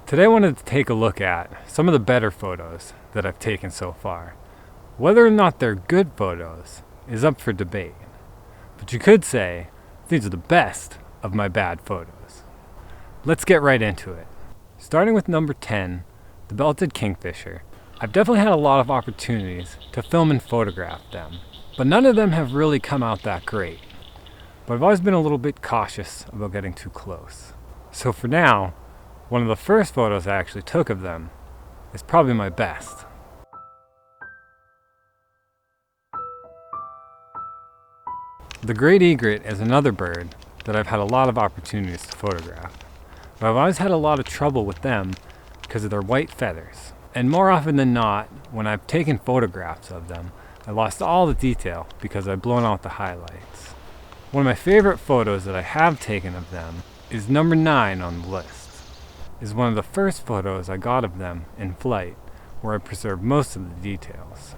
Today I wanted to take a look at some of the better photos that I've taken so far. Whether or not they're good photos is up for debate, but you could say these are the best of my bad photos. Let's get right into it. Starting with number 10, the belted kingfisher. I've definitely had a lot of opportunities to film and photograph them, but none of them have really come out that great. But I've always been a little bit cautious about getting too close. So for now, one of the first photos I actually took of them is probably my best. The great egret is another bird that I've had a lot of opportunities to photograph, but I've always had a lot of trouble with them because of their white feathers. And more often than not, when I've taken photographs of them, I lost all the detail because I've blown out the highlights. One of my favorite photos that I have taken of them is number 9 on the list. Is one of the first photos I got of them in flight, where I preserved most of the details.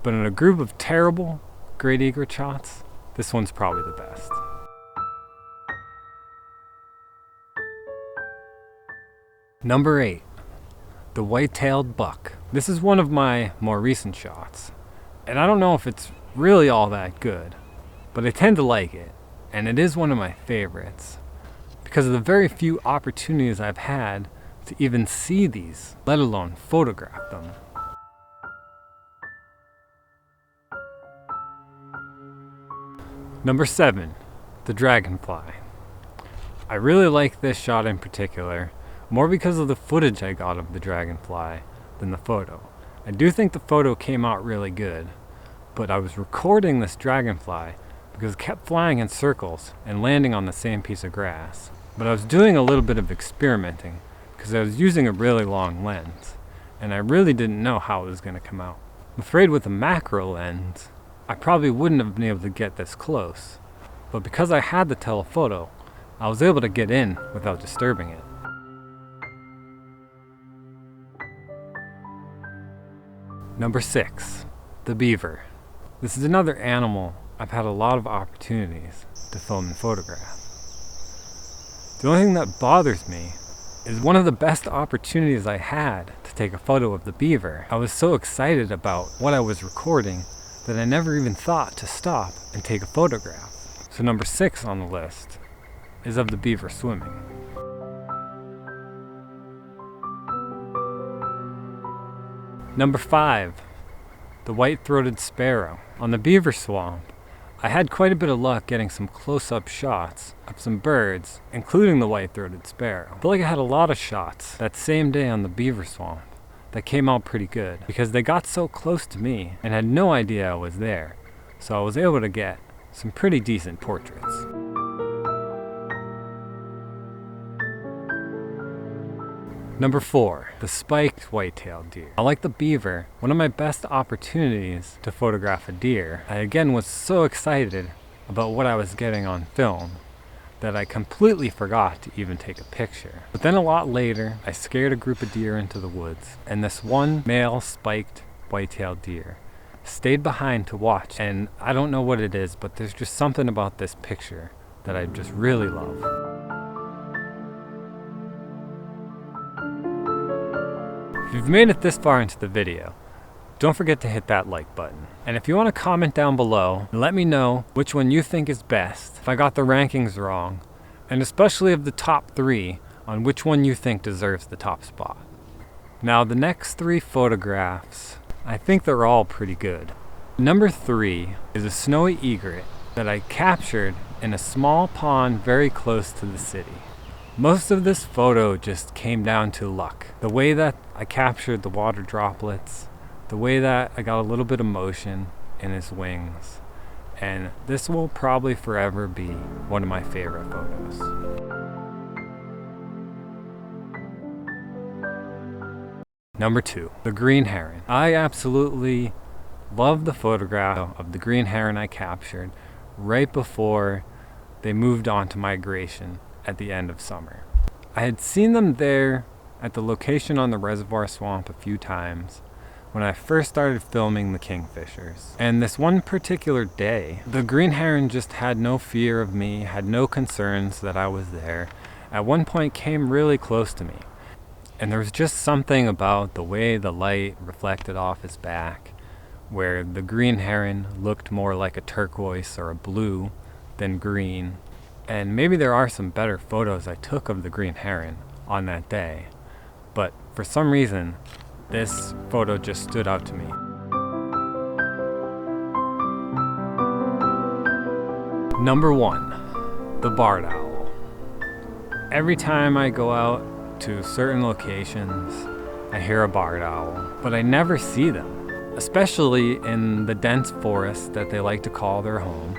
But in a group of terrible great egret shots, this one's probably the best. Number 8, the white-tailed buck. This is one of my more recent shots, and I don't know if it's really all that good, but I tend to like it, and it is one of my favorites, because of the very few opportunities I've had to even see these, let alone photograph them. Number 7, the dragonfly. I really like this shot in particular, more because of the footage I got of the dragonfly than the photo. I do think the photo came out really good, but I was recording this dragonfly because it kept flying in circles and landing on the same piece of grass. But I was doing a little bit of experimenting because I was using a really long lens, and I really didn't know how it was going to come out. I'm afraid with a macro lens, I probably wouldn't have been able to get this close, but because I had the telephoto, I was able to get in without disturbing it. Number 6, the beaver. This is another animal I've had a lot of opportunities to film and photograph. The only thing that bothers me is one of the best opportunities I had to take a photo of the beaver. I was so excited about what I was recording that I never even thought to stop and take a photograph. So number 6 on the list is of the beaver swimming. Number 5, the white-throated sparrow. On the beaver swamp, I had quite a bit of luck getting some close-up shots of some birds, including the white-throated sparrow. I feel like I had a lot of shots that same day on the beaver swamp that came out pretty good because they got so close to me and had no idea I was there, so I was able to get some pretty decent portraits. Number 4, the spiked white-tailed deer. Like the beaver, one of my best opportunities to photograph a deer, I again was so excited about what I was getting on film that I completely forgot to even take a picture. But then a lot later, I scared a group of deer into the woods, and this one male spiked white-tailed deer stayed behind to watch, and I don't know what it is, but there's just something about this picture that I just really love. If you've made it this far into the video, don't forget to hit that like button. And if you want to comment down below and let me know which one you think is best, if I got the rankings wrong, and especially of the top 3 on which one you think deserves the top spot. Now the next 3 photographs, I think they're all pretty good. Number 3 is a snowy egret that I captured in a small pond very close to the city. Most of this photo just came down to luck. The way that I captured the water droplets, the way that I got a little bit of motion in his wings, and this will probably forever be one of my favorite photos. Number 2, the green heron. I absolutely love the photograph of the green heron I captured right before they moved on to migration at the end of summer. I had seen them there at the location on the reservoir swamp a few times when I first started filming the kingfishers. And this one particular day, the green heron just had no fear of me, had no concerns that I was there. At one point came really close to me. And there was just something about the way the light reflected off his back, where the green heron looked more like a turquoise or a blue than green. And maybe there are some better photos I took of the green heron on that day, but for some reason, this photo just stood out to me. Number 1, the barred owl. Every time I go out to certain locations, I hear a barred owl, but I never see them, especially in the dense forest that they like to call their home.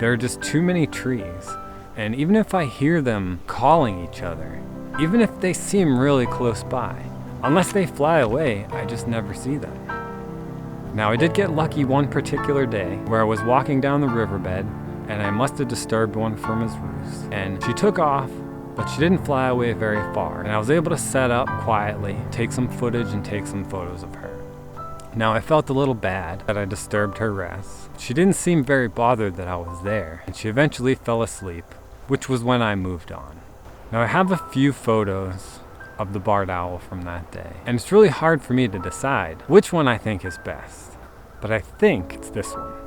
There are just too many trees, and even if I hear them calling each other, even if they seem really close by, unless they fly away, I just never see them. Now, I did get lucky one particular day where I was walking down the riverbed and I must have disturbed one from his roost. And she took off, but she didn't fly away very far. And I was able to set up quietly, take some footage and take some photos of her. Now, I felt a little bad that I disturbed her rest. She didn't seem very bothered that I was there, and she eventually fell asleep, which was when I moved on. Now, I have a few photos of the barred owl from that day, and it's really hard for me to decide which one I think is best, but I think it's this one.